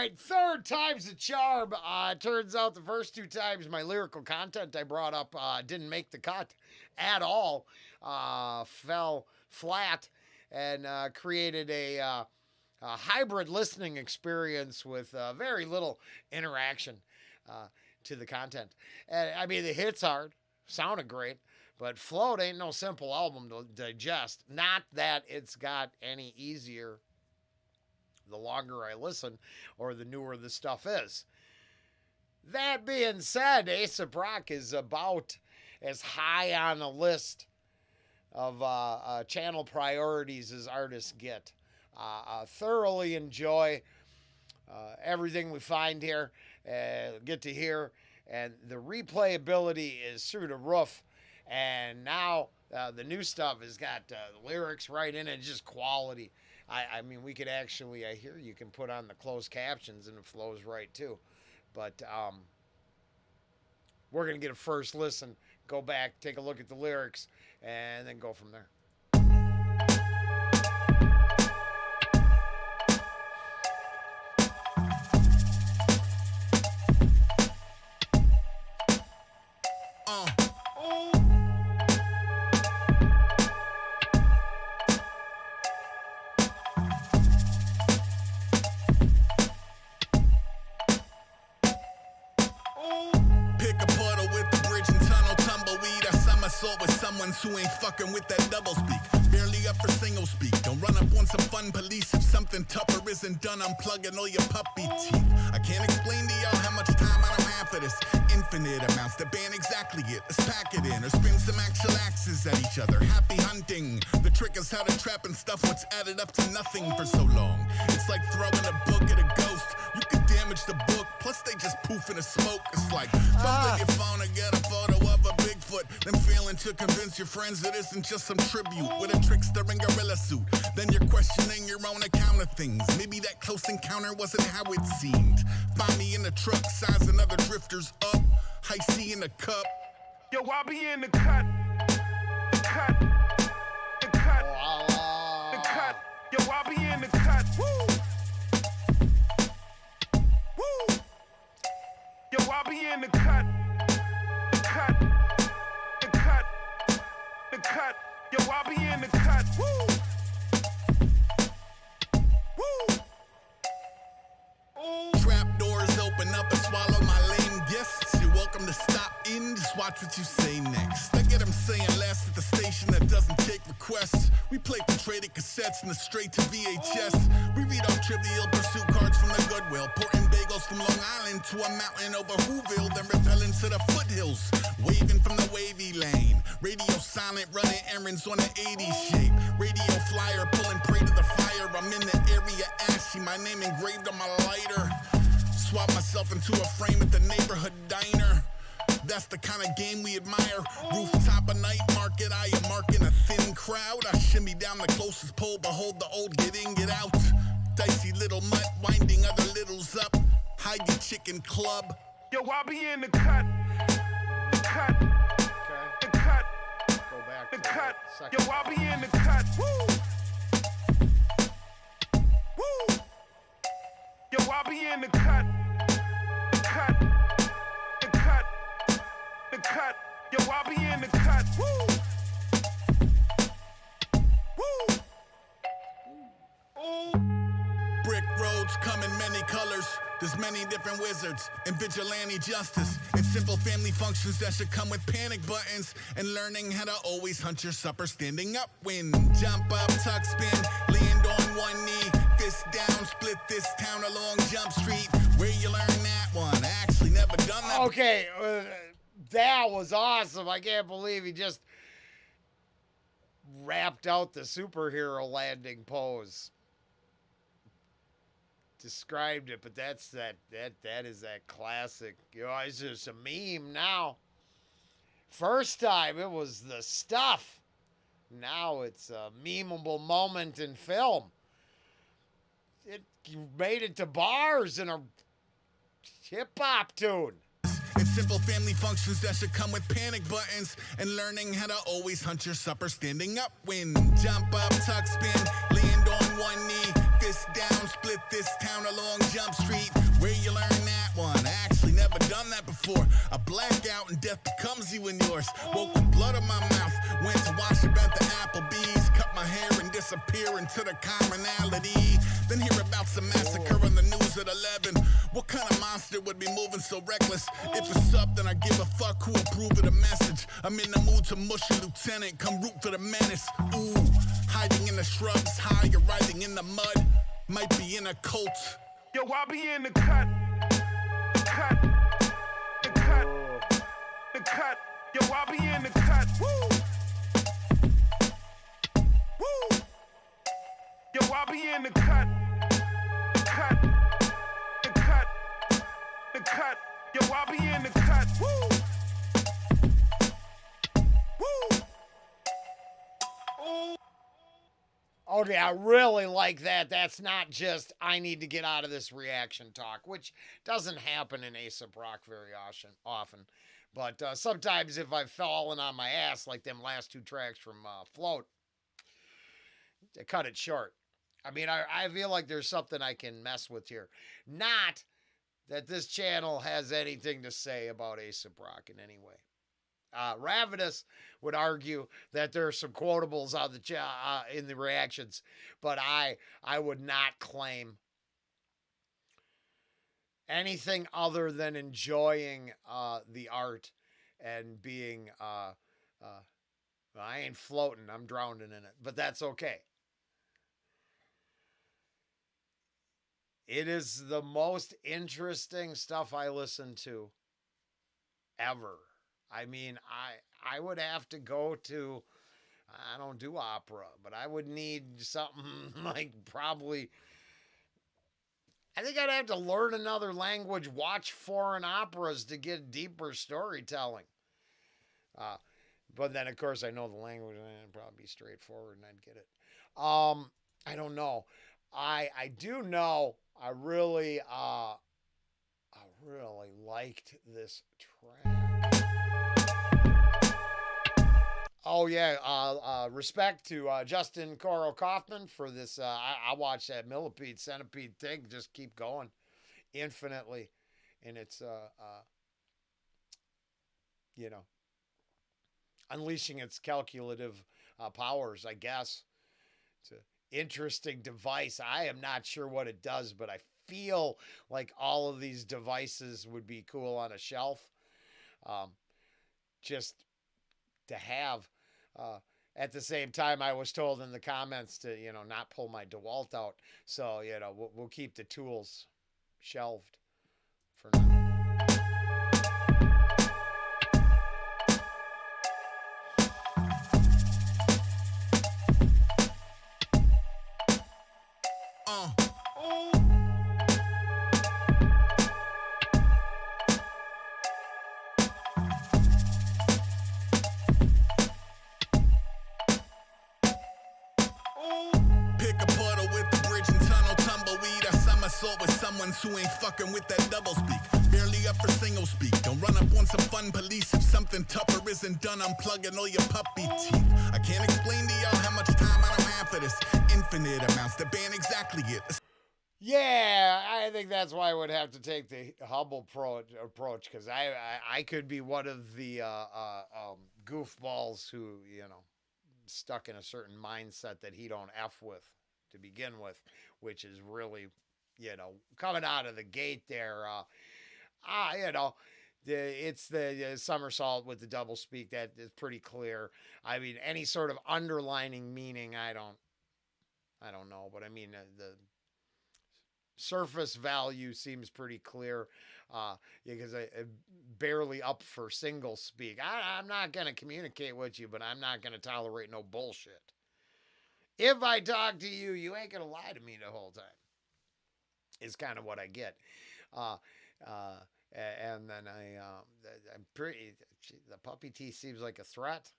right, third time's the charm. Turns out the first two times my lyrical content I brought up didn't make the cut at all. Fell flat and created a hybrid listening experience with very little interaction to the content. And I mean, the hits hard, sounded great, but Float ain't no simple album to digest. Not that it's got any easier the longer I listen or the newer the stuff is. That being said, Aesop Rock is about as high on the list of channel priorities as artists get. Thoroughly enjoy everything we find here, get to hear, and the replayability is through the roof. And now the new stuff has got the lyrics right in it, just quality. I mean, we could actually, I hear you can put on the closed captions and it flows right too. But we're going to get a first listen, go back, take a look at the lyrics, and then go from there. With someone who ain't fucking with that double speak. Barely up for single speak. Don't run up on some fun police if something tougher isn't done. I'm plugging all your puppy teeth. I can't explain to y'all how much time I don't have for this. Infinite amounts to ban exactly it. Let's pack it in or spin some actual axes at each other. Happy hunting. The trick is how to trap and stuff what's added up to nothing for so long. It's like throwing a book at a ghost. You could damage the book, plus they just poof in the smoke. It's like fumbling your phone and get a photo of a Bigfoot, then failing to convince your friends it isn't just some tribute with a trickster and gorilla suit. Then you're questioning your own account of things. Maybe that close encounter wasn't how it seemed. Find me in the truck, sizing other drifters up. High C in the cup. Yo, I'll be in the cut. The cut. The cut. The cut. Yo, I'll be in the cut. Woo. Woo. Yo, I'll be in the cut. The cut. The cut. The cut. Yo, I'll be in the cut. Woo. Woo. Trap doors open up and swallow my lame guests. You're welcome to stop in, just watch what you say next. I get them saying last at the station that doesn't take requests. We play for traded cassettes and the straight to VHS. We read off trivial pursuit cards from the Goodwill, porting bagels from Long Island to a mountain over Whoville, then rappelling to the foothills, waving from the wavy lane. Radio silent, running errands on an 80s shape. Radio flyer, pulling prey to the fire. I'm in the area ashy, my name engraved on my lighter. Swap myself into a frame at the neighborhood diner. That's the kind of game we admire. Rooftop a night market, I am marking a thin crowd. I shimmy down the closest pole, behold the old get in, get out. Dicey little mutt, winding other littles up. Hide your chicken club. Yo, I'll be in the cut. The cut. Okay. The cut. Go back The to cut. that Yo, second. I'll be in the cut. Woo. Woo. Yo, I'll be in the cut. The cut. The cut. The cut. Yo, I'll be in the cut. Woo. Woo. Ooh. Brick roads come in many colors. There's many different wizards and vigilante justice and simple family functions that should come with panic buttons and learning how to always hunt your supper standing up when jump up, tuck spin, land on one knee, fist down, split this town along Jump Street. Where you learn that one? I actually never done that. Okay, that was awesome. I can't believe he just rapped out the superhero landing pose. Described it, but that is that classic. You know, it's just a meme now. First time it was the stuff. Now it's a memeable moment in film. It made it to bars in a hip hop tune. And simple family functions that should come with panic buttons and learning how to always hunt your supper standing up when jump up, tuck spin, land on one knee. this down, split this town along Jump Street. Where you learn that one? I actually never done that before. I black out and death becomes you and yours. Woke with blood in my mouth, went to wash up at the Applebee's, cut my hair and disappear into the commonality. Then hear about some massacre on the news at 11. What kind of monster would be moving so reckless? If it's up, then I give a fuck who approve of the message. I'm in the mood to mush a lieutenant, come root for the menace. Ooh, hiding in the shrubs, high, you're riding in the mud. Might be in a cult. Yo, I be in the cut. Yo, I be in the cut. Woo. Woo. Yo, I be in the cut. Yo, I be in the cut. Woo. Woo. Ooh. Okay, I really like that. That's not just, I need to get out of this reaction talk, which doesn't happen in Aesop Rock very often. But sometimes if I've fallen on my ass, like them last two tracks from Float, I cut it short. I mean, I feel like there's something I can mess with here. Not that this channel has anything to say about Aesop Rock in any way. Ravenous would argue that there are some quotables on the in the reactions, but I would not claim anything other than enjoying the art and being I ain't floating, I'm drowning in it, but that's okay. It is the most interesting stuff I listen to ever. I mean, I would have to go to, I don't do opera, but I would need something like probably, I think I'd have to learn another language, watch foreign operas to get deeper storytelling. But then, of course, I know the language, and it'd probably be straightforward, and I'd get it. I don't know. I do know I really liked this track. Oh yeah, respect to Justin Coral Kaufman for this. I watched that Millipede Centipede thing. Just keep going infinitely, and it's unleashing its calculative powers, I guess. It's an interesting device. I am not sure what it does, but I feel like all of these devices would be cool on a shelf. Just to have. At the same time, I was told in the comments to, not pull my DeWalt out. So, we'll keep the tools shelved for now. With someone who ain't fucking with that double speak. Barely up for single speak. Don't run up on some fun police if something tougher isn't done. I'm plugging all your puppy teeth. I can't explain to y'all how much time I don't have for this. Infinite amounts to ban exactly it. Yeah, I think that's why I would have to take the Hubble approach, because I could be one of the goofballs who, stuck in a certain mindset that he don't F with to begin with, which is really, coming out of the gate there, it's the somersault with the double speak. That is pretty clear. I mean, any sort of underlining meaning, I don't know, but I mean, the surface value seems pretty clear, because I barely up for single speak. I'm not going to communicate with you, but I'm not going to tolerate no bullshit. If I talk to you, you ain't going to lie to me the whole time. Is kind of what I get. And then I'm pretty, the puppy teeth seems like a threat.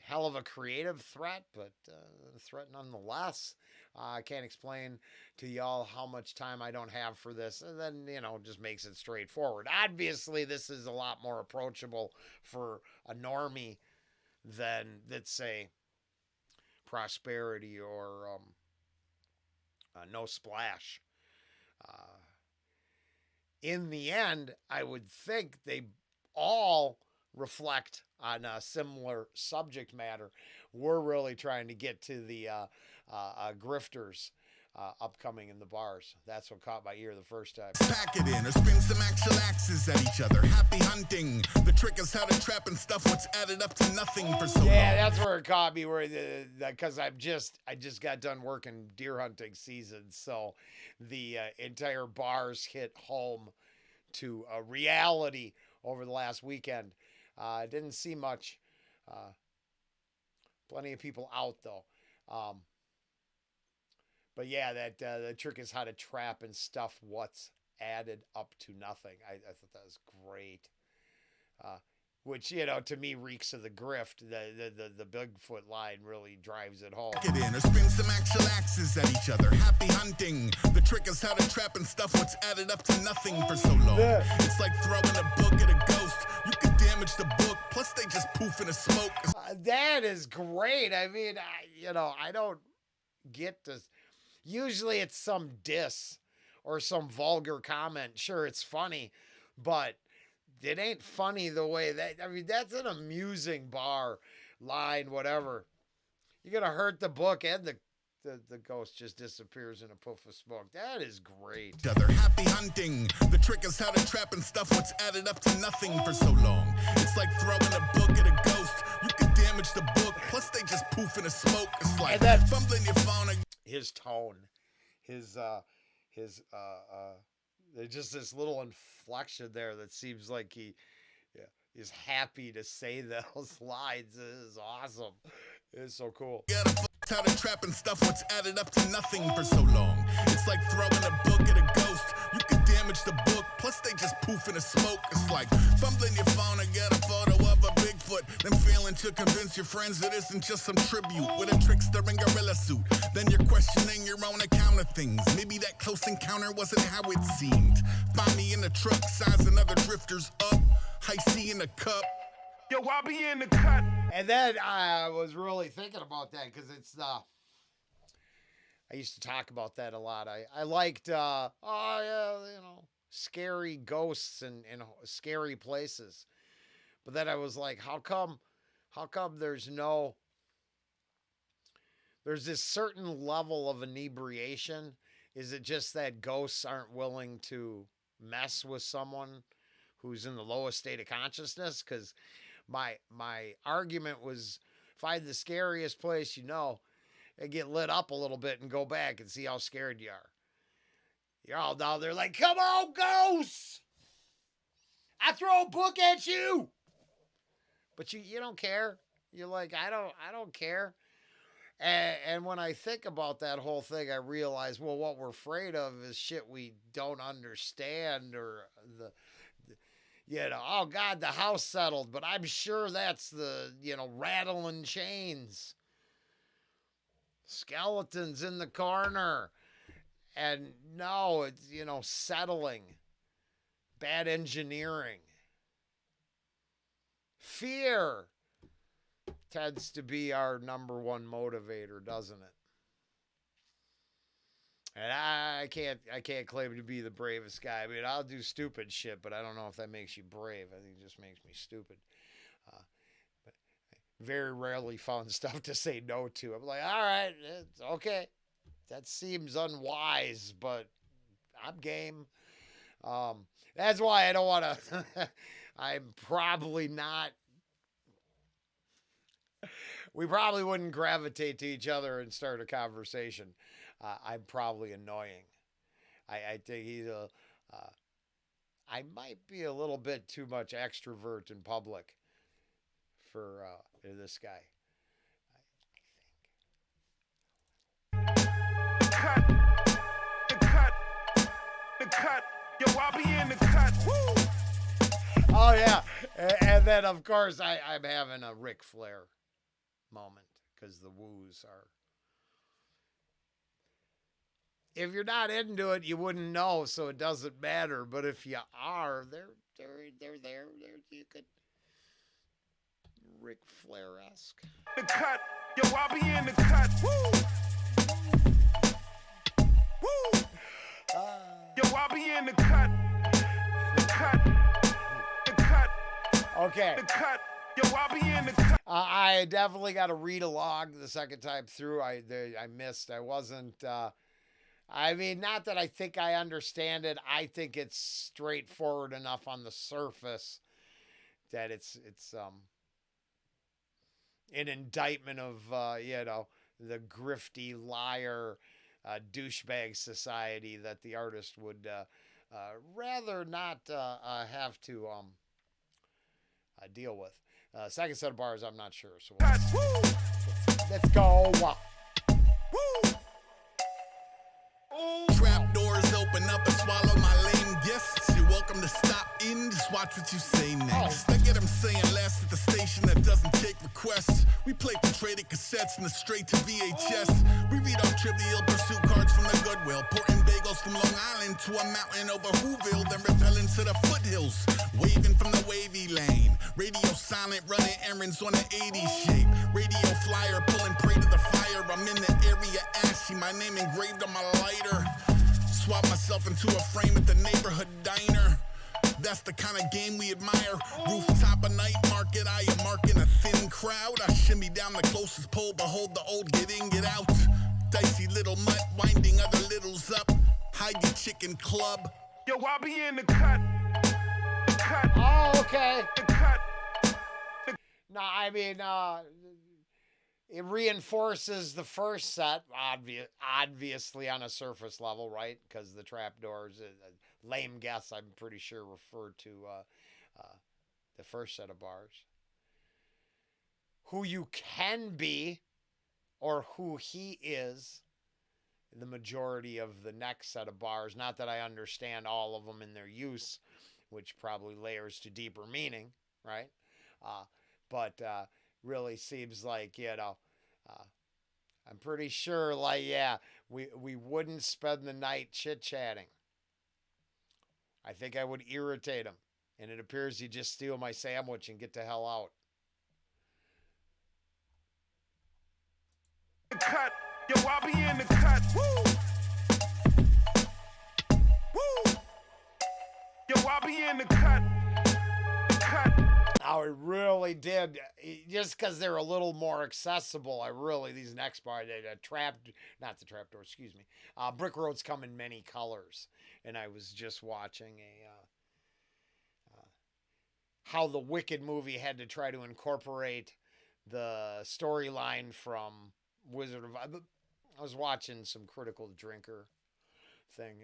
Hell of a creative threat, but a threat nonetheless. I can't explain to y'all how much time I don't have for this. And then, just makes it straightforward. Obviously, this is a lot more approachable for a normie than, let's say, Prosperity or no splash. In the end, I would think they all reflect on a similar subject matter. We're really trying to get to the grifters upcoming in the bars. That's what caught my ear the first time. Pack it in or spin some actual axes at each other. Happy hunting. The trick is how to trap and stuff what's added up to nothing for so long. Yeah, that's where it caught me. Where because I just got done working deer hunting season, so the entire bars hit home to reality over the last weekend. Didn't see much. Plenty of people out though. But yeah, that the trick is how to trap and stuff what's added up to nothing. I thought that was great. Which, you know, to me reeks of the grift. The Bigfoot line really drives it home. Get in or spin some actual axes at each other. Happy hunting. The trick is how to trap and stuff what's added up to nothing for so long. It's like throwing a book at a ghost. You could damage the book, plus they just poof in the smoke. That is great. I mean, I don't get to... Usually it's some diss or some vulgar comment. Sure, it's funny, but it ain't funny the way that... I mean, that's an amusing bar line, whatever. You're going to hurt the book and the ghost just disappears in a puff of smoke. That is great. Happy hunting. The trick is how to trap and stuff what's added up to nothing for so long. It's like throwing a book at a ghost. You could damage the book, plus they just poof in the smoke. It's like fumbling your phone. His tone, there's just this little inflection there that seems like he is happy to say those lines. It is awesome. It's so cool. How to trap and stuff what's added up to nothing for so long. It's like throwing a book at a ghost. You could damage the book, plus they just poof in the smoke. It's like fumbling your phone and get a photo of a Bigfoot, then failing to convince your friends it isn't just some tribute with a trickster and gorilla suit. Then you're questioning your own account of things. Maybe that close encounter wasn't how it seemed. Find me in the truck, sizing other drifters up. High C in the cup. Yo, I'll be in the cut. And then I was really thinking about that because it's I used to talk about that a lot. I liked scary ghosts and scary places. But then I was like, how come there's this certain level of inebriation? Is it just that ghosts aren't willing to mess with someone who's in the lowest state of consciousness? Because my argument was, find the scariest place and get lit up a little bit and go back and see how scared you are. You're all down there like, come on, ghosts! I throw a book at you! But you don't care. You're like, I don't care. And when I think about that whole thing, I realize, well, what we're afraid of is shit we don't understand, or oh God, the house settled, but I'm sure that's the, rattling chains, skeletons in the corner. And no, it's, settling, bad engineering. Fear tends to be our number one motivator, doesn't it? And I can't claim to be the bravest guy. I mean, I'll do stupid shit, but I don't know if that makes you brave. I think it just makes me stupid. But very rarely found stuff to say no to. I'm like, all right, it's okay. That seems unwise, but I'm game. That's why I don't want to... I'm probably not... We probably wouldn't gravitate to each other and start a conversation. I'm probably annoying. I think he's I might be a little bit too much extrovert in public for this guy. The cut. Yo, I'll be in the cut. Woo! Oh yeah, and then of course I'm having a Ric Flair moment because the woos are. If you're not into it, you wouldn't know, so it doesn't matter. But if you are, they're there. You could Ric Flair-esque. The cut. Yo, I'll be in the cut. Woo! Woo! Yo, I'll be in the cut. The cut. The cut. Okay. The cut. Yo, I'll be in the cut. I definitely got to read along the second time through. I missed. I wasn't. I mean, not that I think I understand it. I think it's straightforward enough on the surface that it's an indictment of the grifty liar douchebag society that the artist would rather not have to deal with. Second set of bars, I'm not sure. So let's go. Woo! Trap doors open up and swallow my lame guests. You're welcome to stop in, just watch what you say next. I get them saying less at the station that doesn't take requests. We play from traded cassettes and the straight to VHS. We read off trivial pursuit cards from the Goodwill, porting bagels from Long Island to a mountain over Whoville, then rappelling to the foothills, waving from the wavy lane. Radio silent, running errands on an 80s shape. Radio flyer, pulling prey to the fire. I'm in the area ashy, my name engraved on my lighter. Swap myself into a frame at the neighborhood diner. That's the kind of game we admire. Rooftop a night market, I am marking a thin crowd. I shimmy down the closest pole, behold the old get in, get out. Dicey little mutt, winding other littles up. Hide your chicken club. Yo, I'll be in the cut. The cut. Oh, okay. The cut. No, I mean, it reinforces the first set, obviously on a surface level, right? Because the trapdoors, lame guess, I'm pretty sure referred to the first set of bars. Who you can be, or who he is, the majority of the next set of bars. Not that I understand all of them in their use, which probably layers to deeper meaning, right? But really seems like, I'm pretty sure, like, we wouldn't spend the night chit-chatting. I think I would irritate him. And it appears he'd just steal my sandwich and get the hell out. The cut. Yo, I'll be in the cut. Woo! Woo! Yo, I'll be in the cut. The cut. Oh, it really did. Just because they're a little more accessible, these next bars, not the trapdoor, excuse me. Brick roads come in many colors. And I was just watching how the Wicked movie had to try to incorporate the storyline from Wizard of Oz. I was watching some Critical Drinker thing.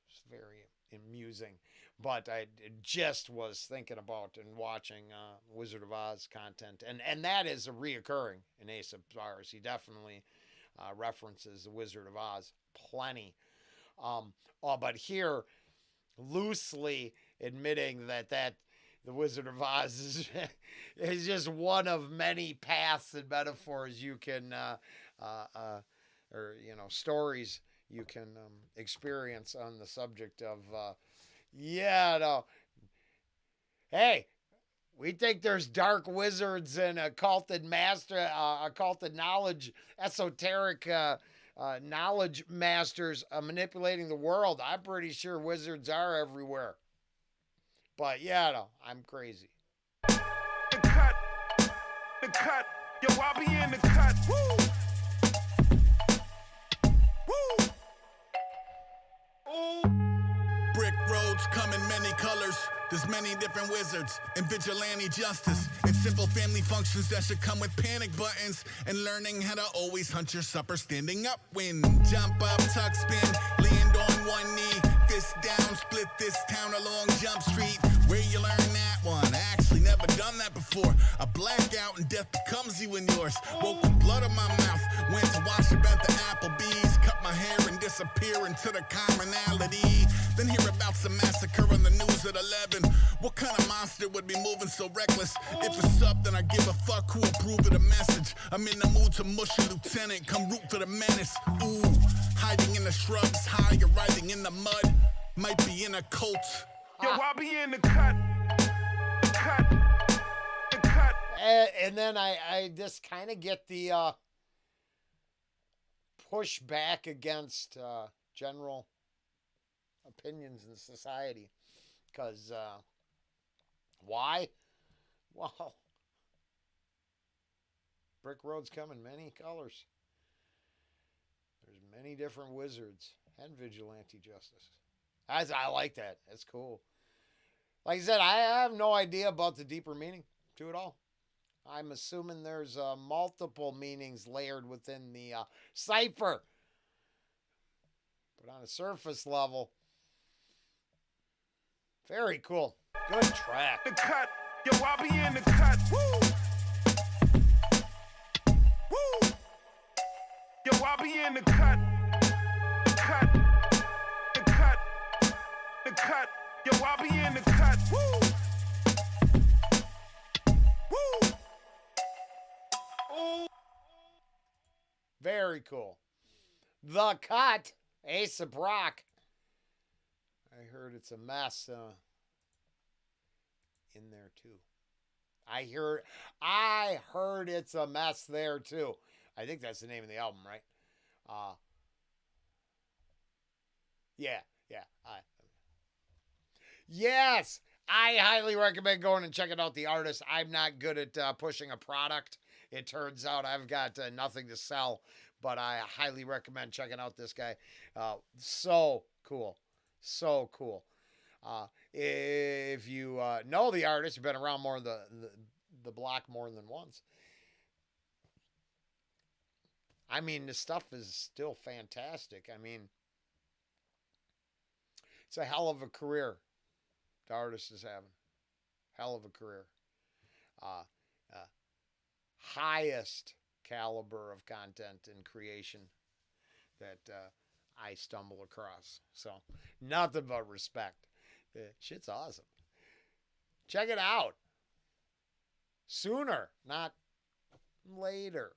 It's very amusing. But I just was thinking about and watching Wizard of Oz content. And that is a reoccurring in Aesop bars. He definitely references the Wizard of Oz plenty. But here, loosely admitting that the Wizard of Oz is just one of many paths and metaphors you can, stories you can experience on the subject of, hey, we think there's dark wizards and occulted knowledge, esoteric knowledge masters manipulating the world. I'm pretty sure wizards are everywhere. But I'm crazy. The cut. The cut. Yo, I'll be in the cut. Woo! Woo! Ooh. Brick roads come in many colors. There's many different wizards and vigilante justice and simple family functions that should come with panic buttons and learning how to always hunt your supper standing up. When jump up, tuck spin, land on one knee, fist down, split this town along Jump Street. Where you learn that one? I actually never done that before. A blackout and death becomes you and yours. Woke with blood in my mouth, went to wash up at the Applebee's, cut my hair and disappear into the commonality. Then hear about some massacre on the news at 11. What kind of monster would be moving so reckless? If it's up, then I give a fuck who approve of the message. I'm in the mood to mush a lieutenant, come root for the menace. Ooh, hiding in the shrubs, high, you're riding in the mud. Might be in a cult. Yo, I'll be in the cut. The cut. The cut. And then I just kind of get the push back against general opinions in society. Because, why? Well, brick roads come in many colors. There's many different wizards and vigilante justice. I like that. That's cool. Like I said, I have no idea about the deeper meaning to it all. I'm assuming there's multiple meanings layered within the cipher. But on a surface level, very cool. Good track. The cut. Yo, I be in the cut. Woo! Woo! Yo, I be in the cut. The cut. The cut. The cut. Yo, I be in the cut. Woo! Woo! Ooh. Very cool. The Cut, Aesop Rock. I heard it's a mess in there too. I heard it's a mess there too. I think that's the name of the album, right? Yeah. Yes, I highly recommend going and checking out the artist. I'm not good at pushing a product. It turns out I've got nothing to sell, but I highly recommend checking out this guy. So cool. So cool. If you know the artist, you've been around more the block more than once. I mean, the stuff is still fantastic. I mean, it's a hell of a career the artist is having. Hell of a career. Highest caliber of content and creation that I stumble across. So, nothing but respect. Shit's awesome. Check it out. Sooner, not later.